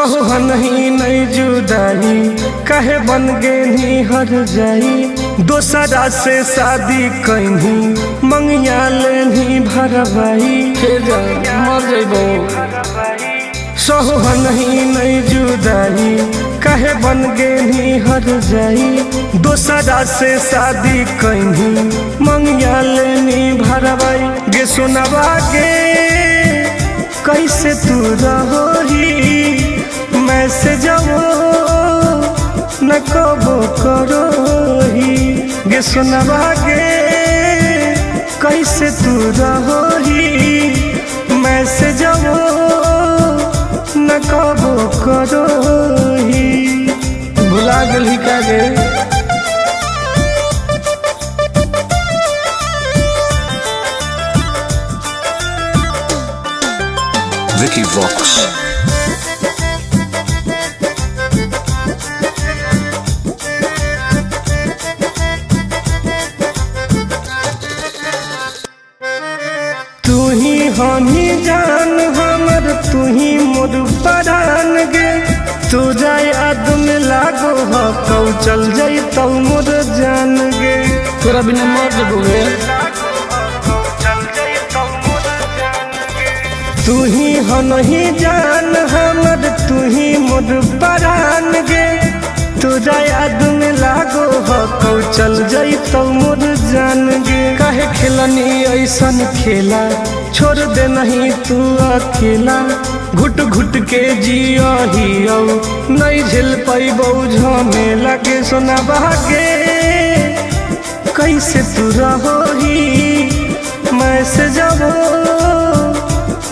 सोहन ही नहीं जुदाई कहे बन गे नी हर जाई दोसरा से शादी कहीं मंगिया लेनी भरवाई मर जइबो। सोहन ही नहीं जुदाई कहे बन गे नी हर जाई दोसरा से शादी कहीं मंगिया लेनी भरवाई गे सुनवा गे कैसे तू रहोही मैसेजवो न कबो करोही गे सुनवा गे कैसे तू रहोही मैसेजवो न कबो करोही भुला गली का गे। Vicky Vox. तू ही हनी जान हमर तू ही मोर परान गे तू जाए याद में लागो हो कौ चल जाई तो मोर जान गे तोरा बिना मर जबोगे। तू ही हनही जान हमर तू ही मोर परान गे तू जाए याद में लागो हो कौ चल जाई तो मोर जान गे। काहे खेलनी ऐसन खेला छोड़ दे नहीं तू अकेला घुट घुट के जियो हियो नहीं झेल पैबो झमेला गे सुनवा गे कैसे तू रहोही मैसेजवो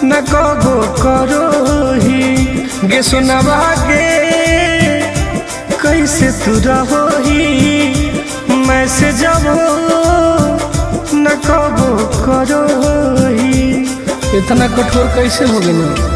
न कबो करोही गे सुनवा गे कैसे तू रहोही मैसेजवो न कबो करोही। इतना कठोर कैसे हो गए?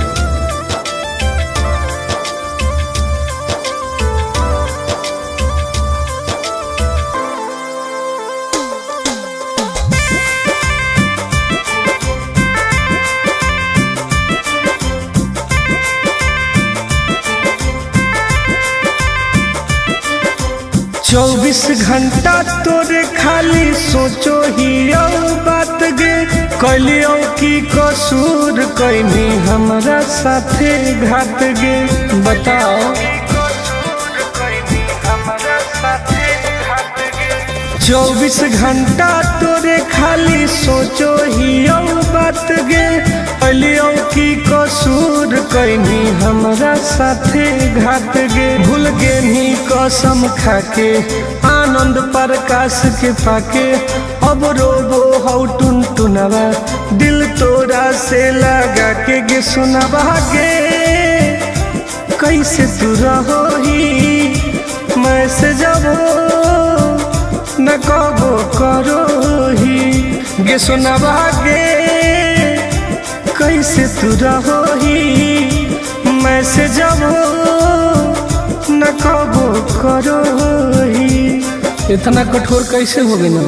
24 घंटा तोरे खाली सोचो ही बात गे कलियो की कसूर कैनी हमरा साथे घात गे बताओ। 24 घंटा तोरे खाली सोचो ही बात गे कलियो की कसूर कैनी हमरा साथे घात गे भूल गे नी कसम खाके आनंद प्रकाश के पाके अब रोबो हौ टुन टुनवा दिल तोरा से लगा के गे सुनवा गे कैसे तू रहोही मैसेजवो न कबो करोही गे सुनवा गे कैसे तू रहोही मैसेजवो न कबो करोही। इतना कठोर कैसे हो गए ना?